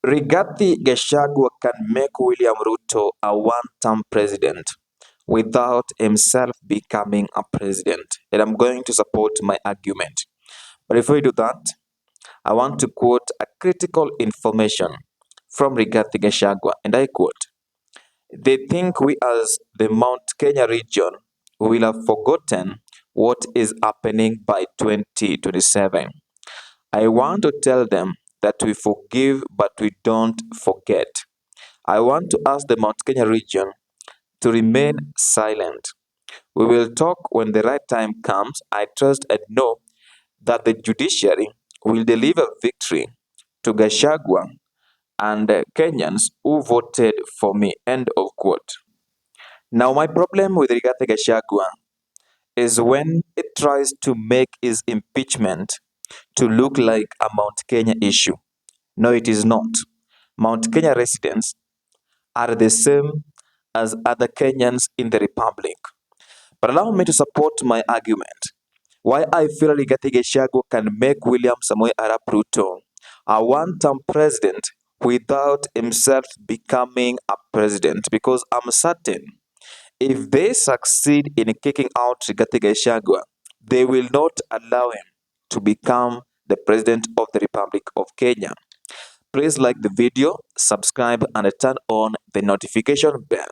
Rigathi Gachagua can make William Ruto a one-term president without himself becoming a president. And I'm going to support my argument. But before we do that, I want to quote a critical information from Rigathi Gachagua, and I quote, "They think we as the Mount Kenya region will have forgotten what is happening by 2027. I want to tell them that we forgive but we don't forget. I want to ask the Mount Kenya region to remain silent. We will talk when the right time comes. I trust and know that the judiciary will deliver victory to Gachagua and Kenyans who voted for me." End of quote. Now, my problem with Rigathi Gachagua is when it tries to make his impeachment to look like a Mount Kenya issue. No, it is not. Mount Kenya residents are the same as other Kenyans in the Republic. But allow me to support my argument. Why I feel Rigathi Gachagua can make William Samoei Arap Ruto a one-term president without himself becoming a president. Because I'm certain if they succeed in kicking out Rigathi Gachagua, they will not allow him to become the president of the Republic of Kenya. Please like the video, subscribe, and turn on the notification bell.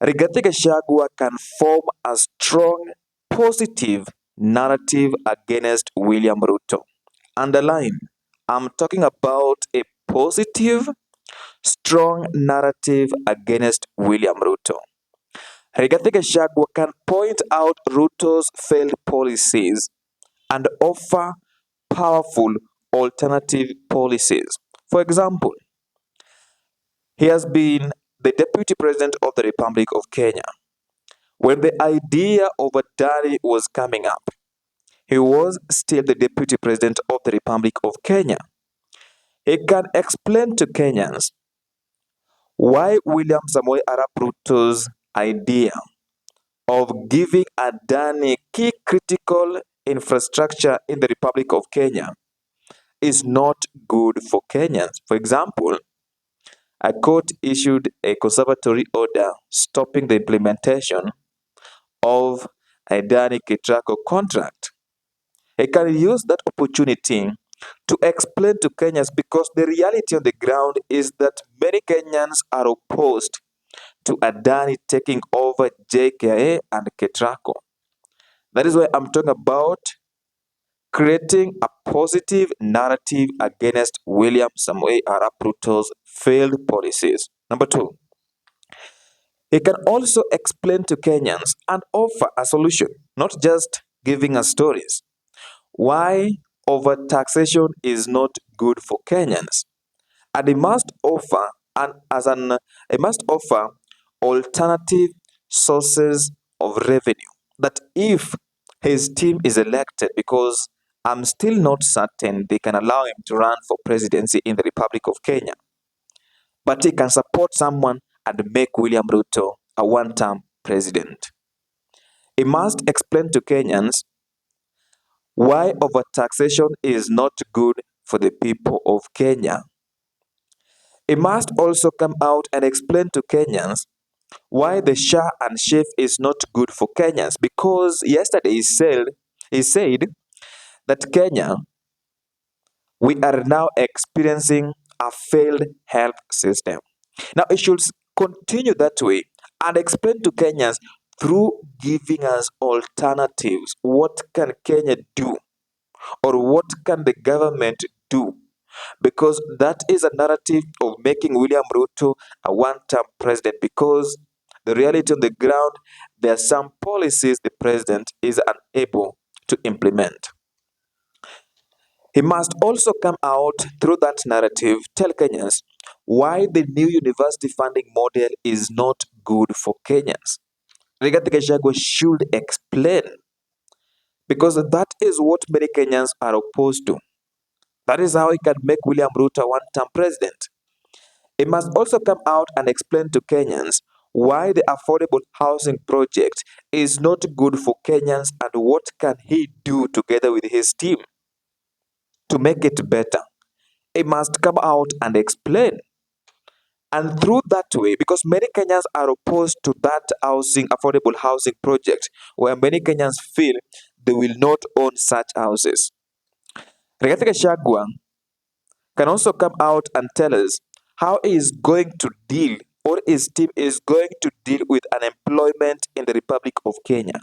Rigathi Gachagua can form a strong, positive narrative against William Ruto. Underline, I'm talking about a positive, strong narrative against William Ruto. Rigathi Gachagua can point out Ruto's failed policies and offer powerful alternative policies. For example, he has been the Deputy President of the Republic of Kenya. When the idea of a Adani was coming up, he was still the Deputy President of the Republic of Kenya. He can explain to Kenyans why William Samoei Arap Ruto's idea of giving a Adani key critical infrastructure in the Republic of Kenya is not good for Kenyans. For example, a court issued a conservatory order stopping the implementation of a Adani Ketraco contract. He can use that opportunity to explain to Kenyans because the reality on the ground is that many Kenyans are opposed to Adani taking over JKA and Ketraco. That is why I'm talking about creating a positive narrative against William Samoei Arap Ruto's failed policies. Number two, he can also explain to Kenyans and offer a solution, not just giving us stories. Why overtaxation is not good for Kenyans, and he must offer alternative sources of revenue. That if his team is elected, because I'm still not certain they can allow him to run for presidency in the Republic of Kenya, but he can support someone and make William Ruto a one-term president. He must explain to Kenyans why overtaxation is not good for the people of Kenya. He must also come out and explain to Kenyans why the Shah and Chef is not good for Kenyans, because yesterday he said that Kenya, we are now experiencing a failed health system. Now it should continue that way and explain to Kenyans through giving us alternatives. What can Kenya do? Or what can the government do? Because that is a narrative of making William Ruto a one-term president. Because the reality on the ground, there are some policies the president is unable to implement. He must also come out through that narrative, tell Kenyans why the new university funding model is not good for Kenyans. Rigathi Gachagua should explain, because that is what many Kenyans are opposed to. That is how he can make William Ruto a one-term president. He must also come out and explain to Kenyans why the affordable housing project is not good for Kenyans and what can he do together with his team to make it better. He must come out and explain. And through that way, because many Kenyans are opposed to that housing, affordable housing project, where many Kenyans feel they will not own such houses. Rigathi Gachagua can also come out and tell us how he is going to deal, or his team is going to deal with unemployment in the Republic of Kenya.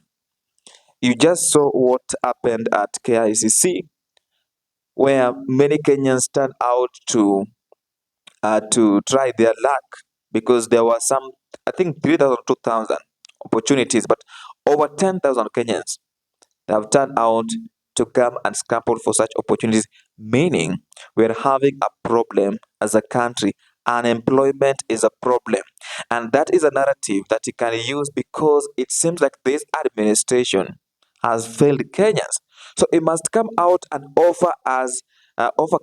You just saw what happened at KICC, where many Kenyans turned out to try their luck because there were some, I think 3,000, 2,000 opportunities, but over 10,000 Kenyans have turned out to come and scramble for such opportunities, meaning we're having a problem as a country. Unemployment is a problem. And that is a narrative that you can use because it seems like this administration has failed Kenyans. So it must come out and offer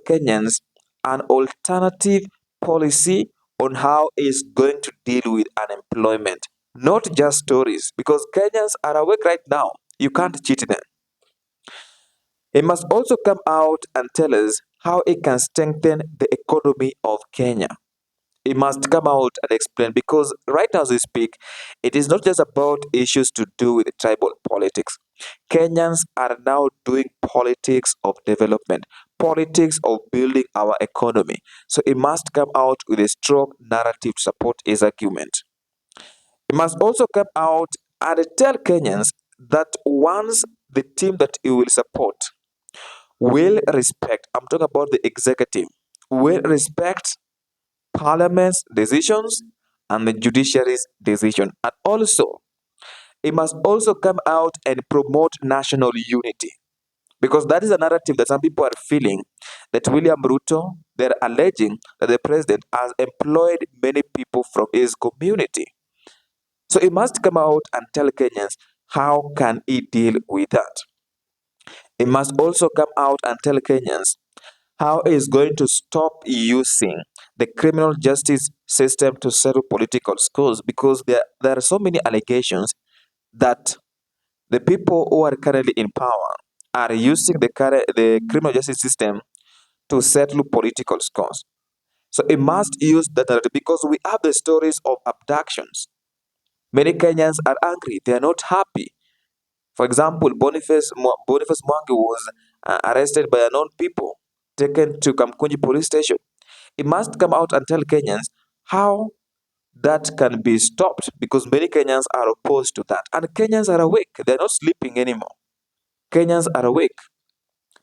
Kenyans an alternative policy on how it's going to deal with unemployment. Not just stories, because Kenyans are awake right now. You can't cheat them. It must also come out and tell us how it can strengthen the economy of Kenya. It must come out and explain because right now as we speak, it is not just about issues to do with tribal politics. Kenyans are now doing politics of development, politics of building our economy. So it must come out with a strong narrative to support his argument. It must also come out and tell Kenyans that once the team that he will support will respect, I'm talking about the executive, will respect Parliament's decisions and the judiciary's decision. And also, it must also come out and promote national unity. Because that is a narrative that some people are feeling that William Ruto, they're alleging that the president has employed many people from his community. So it must come out and tell Kenyans how can he deal with that. It must also come out and tell Kenyans how he is going to stop using the criminal justice system to settle political scores because there are so many allegations that the people who are currently in power are using the criminal justice system to settle political scores. So it must use that narrative because we have the stories of abductions. Many Kenyans are angry, they are not happy. For example, Boniface Mwangi was arrested by unknown people, taken to Kamkunji police station. It must come out and tell Kenyans how that can be stopped because many Kenyans are opposed to that. And Kenyans are awake. They're not sleeping anymore. Kenyans are awake.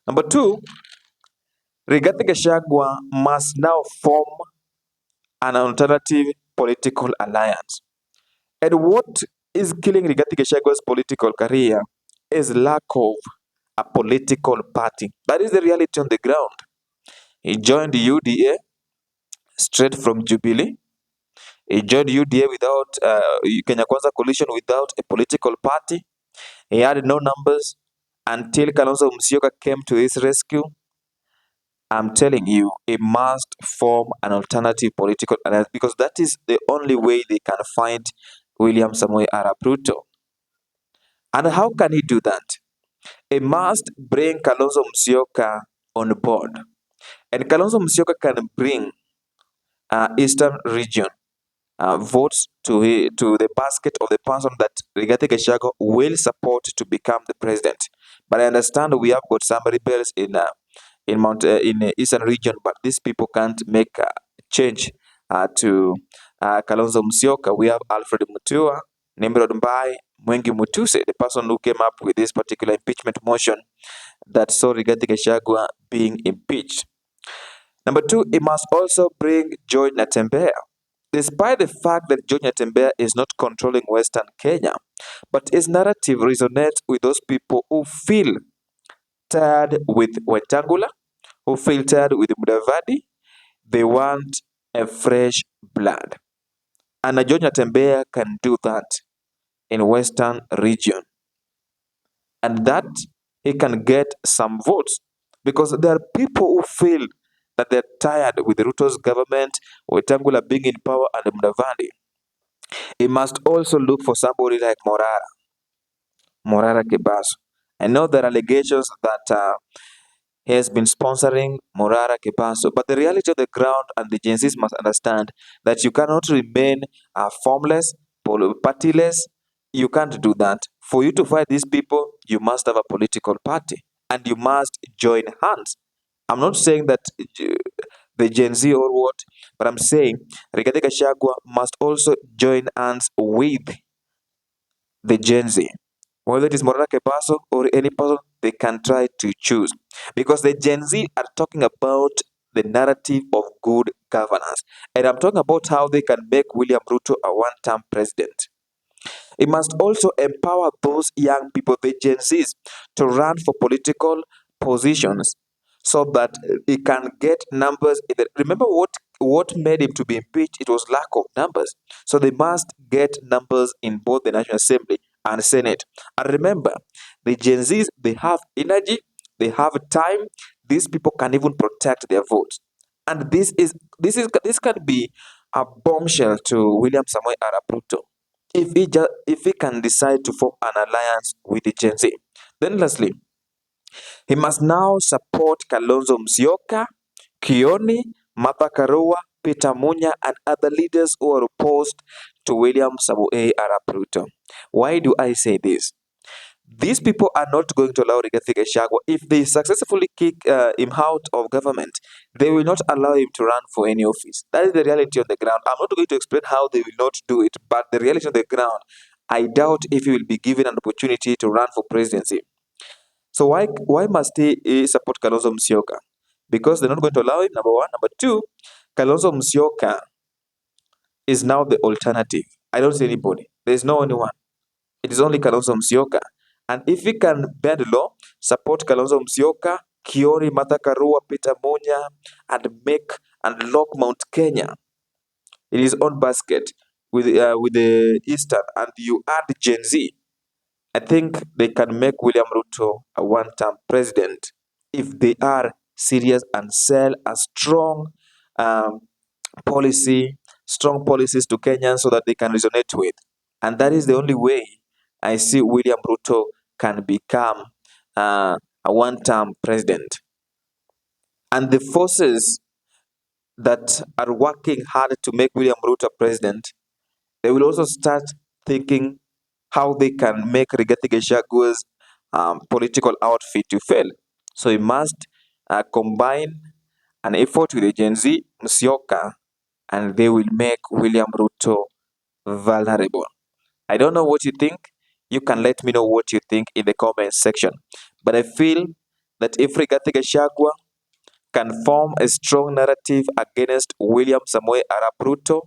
Number two, Rigathi Gachagua must now form an alternative political alliance. And what is killing Rigathi Gachagua's political career is lack of a political party. That is the reality on the ground. He joined the UDA straight from Jubilee. He joined UDA without Kenya Kwanza coalition without a political party. He had no numbers until Kalonzo Musyoka came to his rescue. I'm telling you, he must form an alternative political alliance because that is the only way they can find William Samoei Arap Ruto. And how can he do that? He must bring Kalonzo Musyoka on board. And Kalonzo Musyoka can bring Eastern region votes to the basket of the person that Rigathi Gachagua will support to become the president. But I understand we have got some rebels in Eastern region, but these people can't make a change to Kalonzo Musyoka. We have Alfred Mutua, Nimrod Mbai, Mwengi Mutuse, the person who came up with this particular impeachment motion that saw Rigathi Gachagua being impeached. Number two, it must also bring George Natembeya. Despite the fact that George Natembeya is not controlling Western Kenya, but his narrative resonates with those people who feel tired with Wetangula, who feel tired with Mudavadi. They want a fresh blood. And George Natembeya can do that in Western region. And that he can get some votes because there are people who feel that they're tired with Ruto's government, Wetangula being in power, and Mudavadi. He must also look for somebody like Morara Kebaso. I know there are allegations that He has been sponsoring Morara Kepaso. But the reality of the ground and the Gen Zs must understand that you cannot remain formless, partyless. You can't do that. For you to fight these people, you must have a political party and you must join hands. I'm not saying that the Gen Z or what, but I'm saying Rigathi Gachagua must also join hands with the Gen Z. Whether it is Morana Kepaso or any person, they can try to choose. Because the Gen Z are talking about the narrative of good governance. And I'm talking about how they can make William Ruto a one-term president. It must also empower those young people, the Gen Zs, to run for political positions so that he can get numbers. Remember what made him to be impeached? It was lack of numbers. So they must get numbers in both the National Assembly and Senate. And remember, the Gen Zs, they have energy, they have time. These people can even protect their votes. And this can be a bombshell to William Samoei Arap Ruto if he can decide to form an alliance with the Gen Z. Then lastly, he must now support Kalonzo Musyoka, Kioni, Martha Karua, Peter Munya, and other leaders who are opposed to William Samoei Arap Ruto. Why do I say this? These people are not going to allow Rigathi Gachagua. If they successfully kick him out of government, they will not allow him to run for any office. That is the reality on the ground. I'm not going to explain how they will not do it, but the reality on the ground, I doubt if he will be given an opportunity to run for presidency. So why must he support Kalonzo Musyoka? Because they're not going to allow him, number one. Number two, Kalonzo Musyoka is now the alternative. I don't see anybody. There's no anyone. It is only Kalonzo Musyoka. And if we can bend law, support Kalonzo Musyoka, Kiori, Martha Karua, Peter Munya, and make and lock Mount Kenya in his own basket with the Eastern, and you add Gen Z, I think they can make William Ruto a one-term president if they are serious and sell a um, policy, strong policies to Kenyans so that they can resonate with. And that is the only way I see William Ruto can become a one-term president. And the forces that are working hard to make William Ruto president, they will also start thinking how they can make Rigathi Gachagua's political outfit to fail. So he must combine an effort with the Gen Z, Musyoka, and they will make William Ruto vulnerable. I don't know what you think. You can let me know what you think in the comment section. But I feel that if Rigathi Gachagua can form a strong narrative against William Samoei Arap Ruto,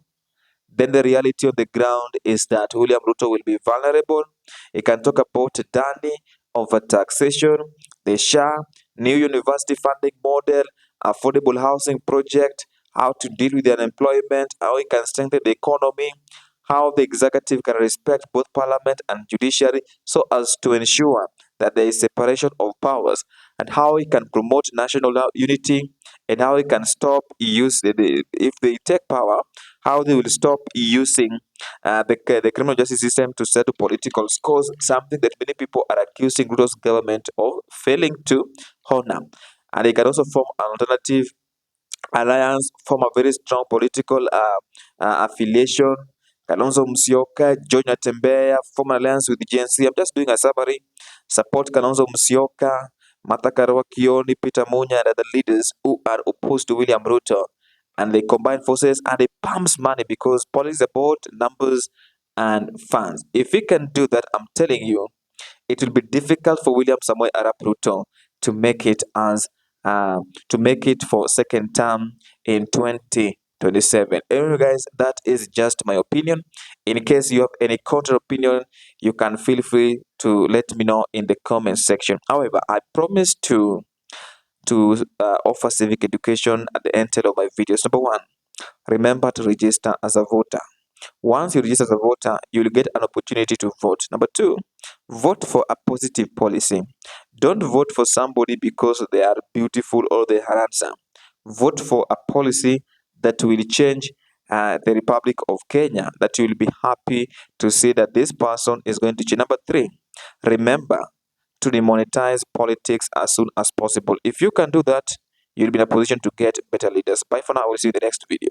then the reality on the ground is that William Ruto will be vulnerable. He can talk about Dani, over taxation, the SHA, new university funding model, affordable housing project, how to deal with the unemployment, how he can strengthen the economy, how the executive can respect both parliament and judiciary so as to ensure that there is separation of powers, and how he can promote national unity, and how he can stop if they take power, how they will stop using the criminal justice system to settle political scores, something that many people are accusing Ruto's government of failing to honor. And they can also form an alternative alliance, form a very strong political affiliation. Kalonzo Musyoka, John Tembeya, form an alliance with the GNC. I'm just doing a summary. Support Kalonzo Musyoka, Martha Karua Kioni, Peter Munya, and other leaders who are opposed to William Ruto. And they combine forces and they pumps money because politics is about numbers and funds. If we can do that, I'm telling you, it will be difficult for William Samoei Arap Ruto to make it as to make it for second term in 2027. Anyway, guys, that is just my opinion. In case you have any counter opinion, you can feel free to let me know in the comment section. However, I promise to offer civic education at the end of my videos. Number one, remember to register as a voter. Once you register as a voter, you will get an opportunity to vote. Number two, vote for a positive policy. Don't vote for somebody because they are beautiful or they are handsome. Vote for a policy that will change the Republic of Kenya, that you will be happy to see that this person is going to change. Number three, remember to demonetize politics as soon as possible. If you can do that, you'll be in a position to get better leaders. Bye for now. We'll see you in the next video.